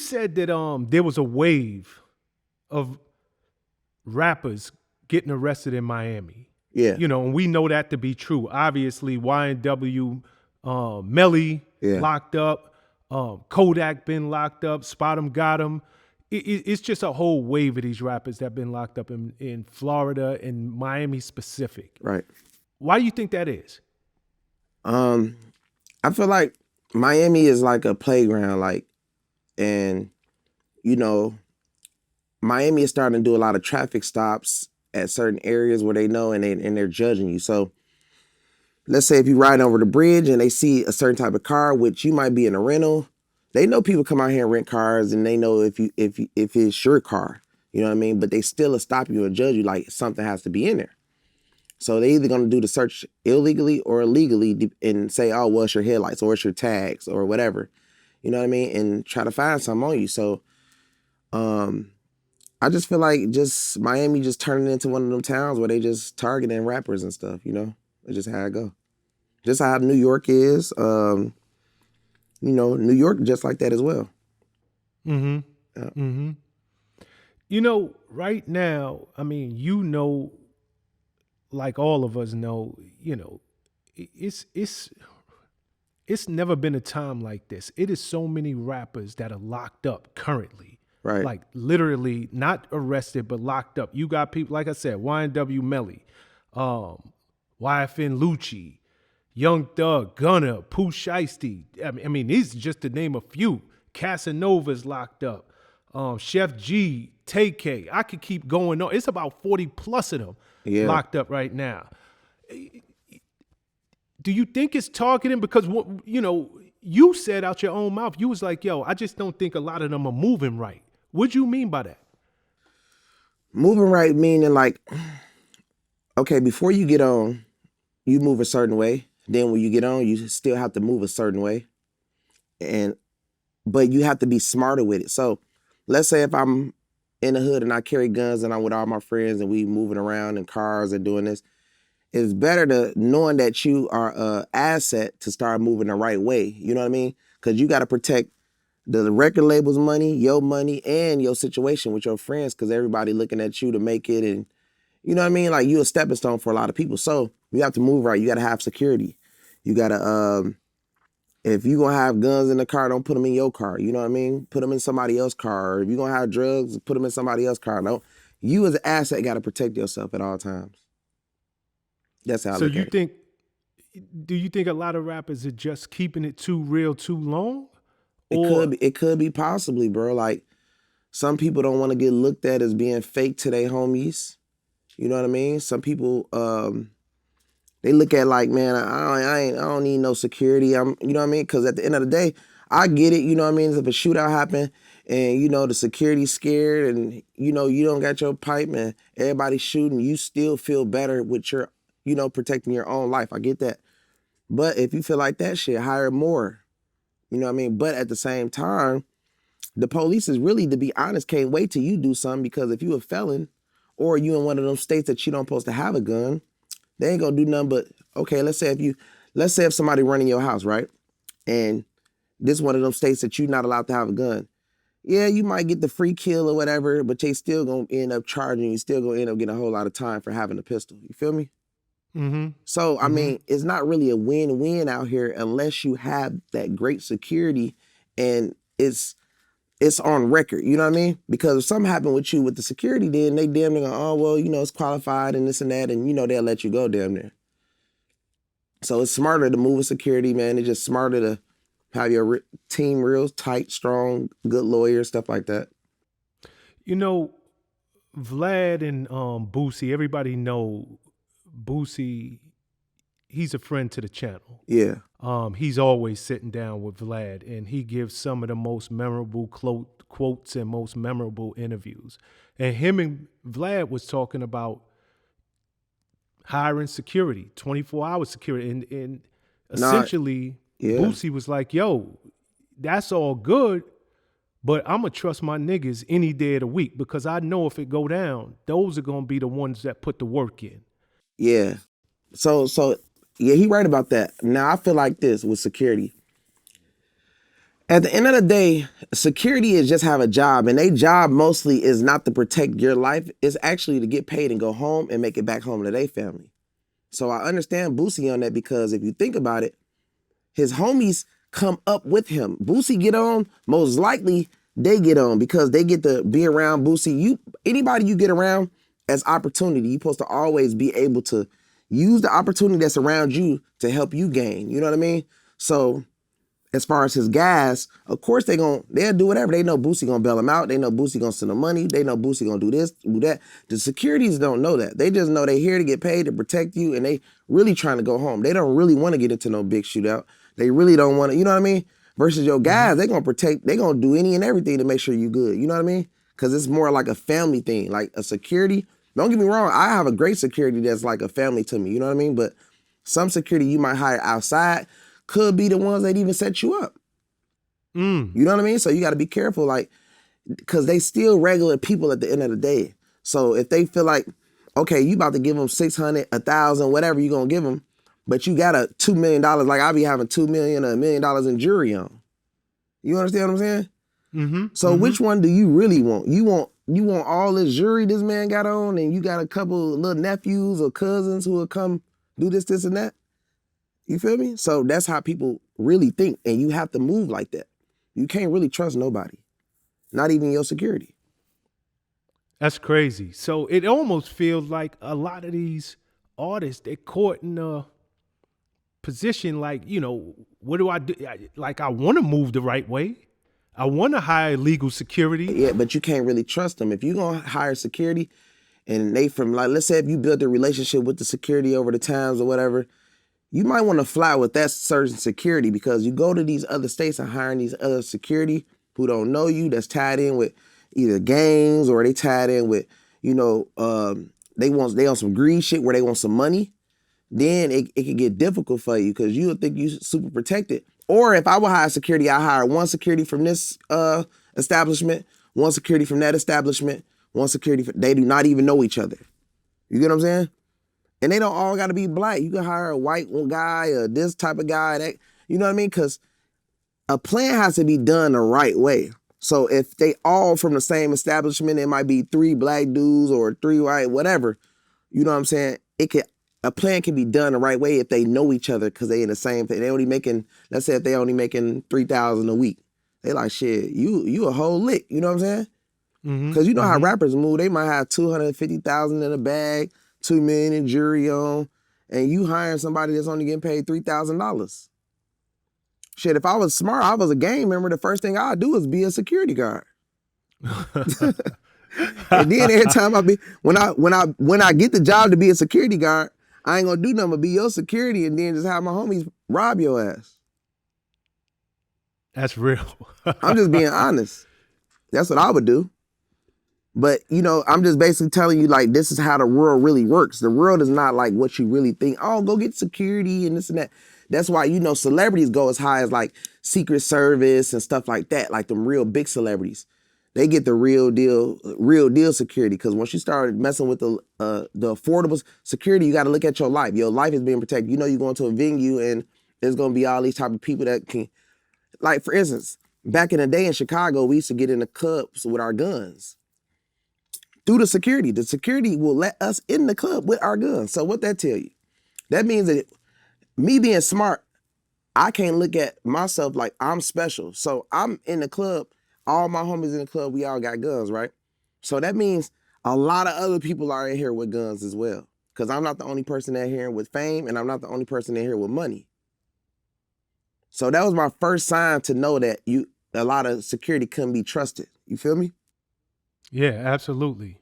said that there was a wave of rappers getting arrested in Miami. Yeah. You know, and we know that to be true. Obviously, YNW, Melly Yeah. locked up, Kodak been locked up, Spot 'em got him. It's just a whole wave of these rappers that been locked up in Florida and Miami specific. Right. Why do you think that is? I feel like Miami is like a playground, like, and you know, Miami is starting to do a lot of traffic stops at certain areas where they know and they're judging you. So let's say if you ride over the bridge and they see a certain type of car, which you might be in a rental, they know people come out here and rent cars, and they know if it's your car, you know what I mean? But they still stop you and judge you like something has to be in there. So they either gonna do the search illegally or illegally and say, oh, well, it's your headlights or it's your tags or whatever, you know what I mean? And try to find something on you. So I just feel like just Miami just turning into one of them towns where they just targeting rappers and stuff, you know? It's just how it go. Just how New York is. You know, New York just like that as well. Mm-hmm. Yeah. Mm-hmm. You know, right now, I mean, you know, like all of us know, you know, it's never been a time like this. It is so many rappers that are locked up currently. Right. Like literally not arrested, but locked up. You got people, like I said, YNW Melly, YFN Lucci, Young Thug, Gunna, Pooh Shiesty. I mean, these are just to name a few. Casanova's locked up. Chef G, TK. I could keep going on. It's about 40 plus of them locked up right now. Do you think it's targeting? Because, you know, you said out your own mouth, you was like, yo, I just don't think a lot of them are moving right. What do you mean by that? Moving right meaning like, okay, before you get on, you move a certain way. Then when you get on, you still have to move a certain way. But you have to be smarter with it. So let's say if I'm in the hood and I carry guns and I'm with all my friends and we moving around in cars and doing this, it's better to knowing that you are an asset to start moving the right way. You know what I mean? Because you got to protect the record label's money, and your situation with your friends, because everybody looking at you to make it, and you know what I mean? Like, you a stepping stone for a lot of people. So you have to move right. You got to have security. You got to, if you going to have guns in the car, don't put them in your car. You know what I mean? Put them in somebody else's car. Or if you're going to have drugs, put them in somebody else's car. No, you as an asset got to protect yourself at all times. That's how I look at it. Do you think a lot of rappers are just keeping it too real too long? It could be possibly, bro. Like, some people don't want to get looked at as being fake to their homies. You know what I mean? Some people, they look at like, man, I don't need no security. You know what I mean? Because at the end of the day, I get it. You know what I mean? If a shootout happened and, you know, the security's scared and, you know, you don't got your pipe and everybody's shooting, you still feel better with your, you know, protecting your own life. I get that. But if you feel like that shit, hire more. You know what I mean? But at the same time, the police is really, to be honest, can't wait till you do something, because if you a felon or you in one of those states that you don't supposed to have a gun, they ain't gonna do nothing but, okay, let's say if somebody running your house, right? And this one of them states that you're not allowed to have a gun. Yeah, you might get the free kill or whatever, but they still gonna end up charging you, still gonna end up getting a whole lot of time for having a pistol. You feel me? Mm-hmm. So, I mean, it's not really a win-win out here unless you have that great security and it's on record, you know what I mean? Because if something happened with you with the security, then they damn near go, oh, well, you know, it's qualified and this and that, and, you know, they'll let you go damn near. So it's smarter to move with security, man. It's just smarter to have your team real tight, strong, good lawyers, stuff like that. You know, Vlad and Boosie, everybody know Boosie, he's a friend to the channel. Yeah. He's always sitting down with Vlad, and he gives some of the most memorable quotes and most memorable interviews. And him and Vlad was talking about hiring security, 24-hour security. And essentially, Boosie was like, yo, that's all good, but I'm going to trust my niggas any day of the week, because I know if it go down, those are going to be the ones that put the work in. Yeah. So yeah, he right about that. Now, I feel like this with security. At the end of the day, security is just have a job, and their job mostly is not to protect your life. It's actually to get paid and go home and make it back home to their family. So I understand Boosie on that, because if you think about it, his homies come up with him. Boosie get on, most likely they get on because they get to be around Boosie. Anybody you get around as opportunity, you're supposed to always be able to use the opportunity that's around you to help you gain. You know what I mean? So as far as his guys, of course they'll do whatever. They know Boosie gonna bail them out. They know Boosie gonna send them money. They know Boosie gonna do this, do that. The securities don't know that. They just know they here to get paid to protect you, and they really trying to go home. They don't really want to get into no big shootout. They really don't want to, you know what I mean? Versus your guys, they gonna protect, they gonna do any and everything to make sure you good. You know what I mean? Because it's more like a family thing, like a security. Don't get me wrong, I have a great security that's like a family to me, you know what I mean? But some security you might hire outside could be the ones that even set you up. You know what I mean? So you got to be careful, like, because they still regular people at the end of the day. So if they feel like, okay, you about to give them 600, 1,000, whatever you gonna give them, but you got a $2 million, like I be having $2 million or $1 million in jury on. You understand what I'm saying? So which one do you really want? You want all this jury this man got on, and you got a couple little nephews or cousins who will come do this, and that? You feel me? So that's how people really think, and you have to move like that. You can't really trust nobody, not even your security. That's crazy. So it almost feels like a lot of these artists, they're caught in a position like, what do I do? I want to move the right way. I want to hire legal security. Yeah, but you can't really trust them. If you're going to hire security and they from, like, let's say if you build a relationship with the security over the times or whatever, you might want to fly with that certain security, because you go to these other states and hiring these other security who don't know you, that's tied in with either gangs or they tied in with, they on some greed shit where they want some money. Then it can get difficult for you, because you would think you super protected. Or if I would hire security, I hire one security from this establishment, one security from that establishment, one security they do not even know each other. You get what I'm saying? And they don't all got to be black. You can hire a white guy or this type of guy. That, you know what I mean? Because a plan has to be done the right way. So if they all from the same establishment, it might be 3 black dudes or 3 white, whatever. You know what I'm saying? A plan can be done the right way if they know each other, because they in the same thing. They only making, let's say if they only making $3,000 a week. They like, shit, you a whole lick. You know what I'm saying? Because you know how rappers move. They might have 250,000 in a bag, 2 million in jury on, and you hiring somebody that's only getting paid $3,000. Shit, if I was smart, I was a gang member, the first thing I'd do is be a security guard. And then every time when I get the job to be a security guard, I ain't gonna do nothing but be your security, and then just have my homies rob your ass. That's real. I'm just being honest. That's what I would do. But, I'm just basically telling you, like, this is how the world really works. The world is not like what you really think. Oh, go get security and this and that. That's why, celebrities go as high as like Secret Service and stuff like that, like them real big celebrities. They get the real deal security, because once you start messing with the affordable security, you got to look at your life. Your life is being protected. You're going to a venue and there's going to be all these type of people that can, like, for instance, back in the day in Chicago, we used to get in the clubs with our guns. Through the security will let us in the club with our guns. So what that tell you? That means that me being smart, I can't look at myself like I'm special. So I'm in the club, all my homies in the club, we all got guns, right? So that means a lot of other people are in here with guns as well, because I'm not the only person in here with fame, and I'm not the only person in here with money. So that was my first sign to know that a lot of security couldn't be trusted. You feel me? Yeah, absolutely.